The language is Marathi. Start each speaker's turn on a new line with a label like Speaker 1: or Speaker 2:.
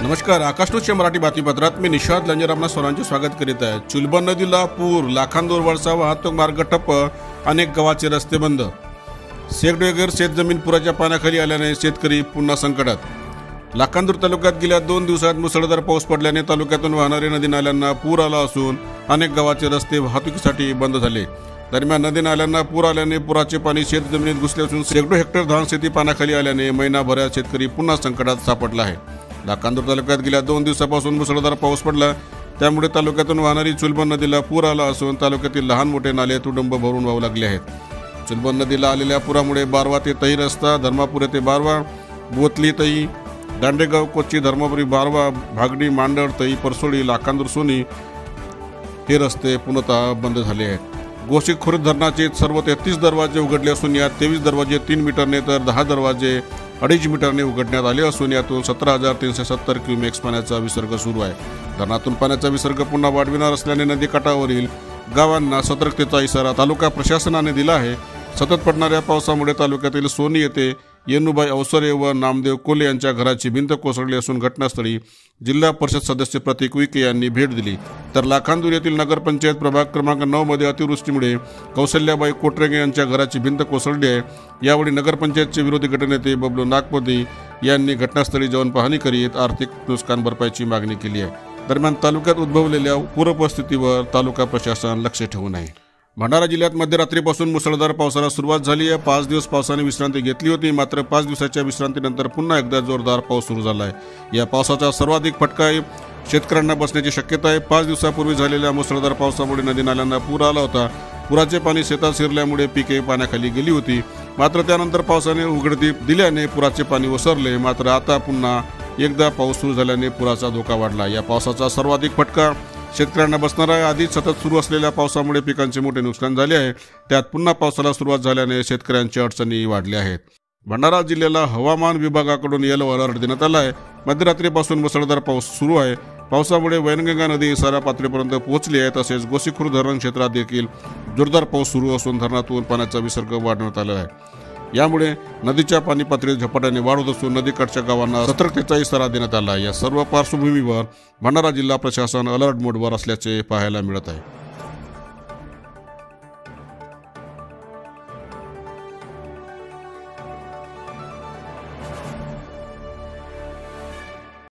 Speaker 1: नमस्कार, आकाश न्यूजच्या मराठी बातमीपत्रात मी निशाद लंजरामना स्वरांचे स्वागत करीत आहे। चुलबन नदीला पूर, लाखांदूरवरचा वाहतूक मार्ग ठप्प, अनेक गावाचे रस्ते बंद। शेकडो एकर शेतजमीन पुराच्या पाण्याखाली आल्याने शेतकरी पुन्हा संकटात। लाखांदूर तालुक्यात गेल्या 2 दिवसात मुसळधार पाऊस पडल्याने तालुक्यातून वाहणाऱ्या नदी नाल्यांना पूर आला असून अनेक गावाचे रस्ते वाहतुकीसाठी बंद झाले। दरम्यान नदी नाल्यांना पूर आल्याने पुराचे पाणी शेतजमिनीत घुसले असून शेकडो हेक्टर धान शेती पाण्याखाली आल्याने महिनाभरात शेतकरी पुन्हा संकटात सापडला आहे। लाखांदूर तालुक्यात गेल्या 2 दिवसापासून मुसळधार पाऊस पडला, त्यामुळे तालुक्यातून वाहणारी चुलबन नदीला पूर आला असून तालुक्यातील लहान मोठे नाले तुडुंब भरून वाहू लागले आहेत। चुलबन नदीला आलेल्या पुरामुळे बारवा ते तई रस्ता, धर्मापुरे ते बारवा, बोतली तई, दांडेगाव कोची, धर्मापुरी बारवा, भागडी, मांडर, तई, परसोडी, लाखांदूर सोनी हे रस्ते पूर्णतः बंद झाले आहेत। गोशिक खुर्द धरणाचे सर्व 33 दरवाजे उघडले असून यात 23 दरवाजे 3 मीटरने तर 10 दरवाजे 2.5 मीटरने उघडण्यात आले असून यातून 17,370 क्युमेक्स पाण्याचा विसर्ग सुरू आहे। धरणातून पाण्याचा विसर्ग पुन्हा वाढविणार असल्याने नदीकाठावरील गावांना सतर्कतेचा इशारा तालुका प्रशासनाने दिला आहे। सतत पडणाऱ्या पावसामुळे तालुक्यातील सोनी येथे येनुबाई अवसरे व नामदेव कोले यांच्या घराची भिंत कोसळली असून घटनास्थळी जिल्हा परिषद सदस्य प्रतीक उईके यांनी भेट दिली। तर लाखांदूर येथील नगरपंचायत प्रभाग क्रमांक 9 मध्ये अतिवृष्टीमुळे कौशल्याबाई कोटरेगे यांच्या घराची भिंत कोसळली आहे। यावेळी नगरपंचायतचे विरोधी गटनेते बबलू नागपती यांनी घटनास्थळी जाऊन पाहणी करीत आर्थिक नुकसान भरपाईची मागणी केली आहे। दरम्यान तालुक्यात उद्भवलेल्या पूरपरिस्थितीवर तालुका प्रशासन लक्ष ठेवून आहे। भंडारा जिल्ह्यात मध्यरात्रीपासून मुसळधार पावसाला सुरुवात झाली आहे। 5 दिवस पावसाने विश्रांती घेतली होती, मात्र 5 दिवसाच्या विश्रांतीनंतर पुन्हा एकदा जोरदार पाऊस सुरू झाला आहे। या पावसाचा सर्वाधिक फटका शेतकऱ्यांना बसण्याची शक्यता आहे। 5 दिवसापूर्वी झालेल्या मुसळधार पावसामुळे नदी नाल्यांना पूर आला होता। पुराचे पाणी शेतात शिरल्यामुळे पिके पाण्याखाली गेली होती, मात्र त्यानंतर पावसाने उघडीप दिल्याने पुराचे पाणी ओसरले। मात्र आता पुन्हा एकदा पाऊस सुरू झाल्याने पुराचा धोका वाढला। या पावसाचा सर्वाधिक फटका शेतकऱ्यांना बसणार आहे। आधीच सतत सुरू असलेल्या पावसामुळे पिकांचे मोठे नुकसान झाले आहे, त्यात पुन्हा पावसाला सुरुवात झाल्याने शेतकऱ्यांच्या अडचणी वाढल्या आहेत। भंडारा जिल्ह्याला हवामान विभागाकडून येलो अलर्ट देण्यात आला आहे। मध्यरात्रीपासून मुसळधार पाऊस सुरू आहे। पावसामुळे वैनगंगा नदी इशारा पातळीपर्यंत पोहोचली आहे। तसेच गोसीखुर्द धरण क्षेत्रात देखील जोरदार पाऊस सुरू असून धरणातून पाण्याचा विसर्ग वाढवण्यात आला आहे। यामुळे नदीच्या पाणी पातळीत झपाट्याने वाढ होत असून नदीकाठच्या गावांना सतर्कतेचा इशारा देण्यात आला। या सर्व पार्श्वभूमीवर भंडारा जिल्हा प्रशासन अलर्ट मोडवर असल्याचे पाहायला मिळत आहे।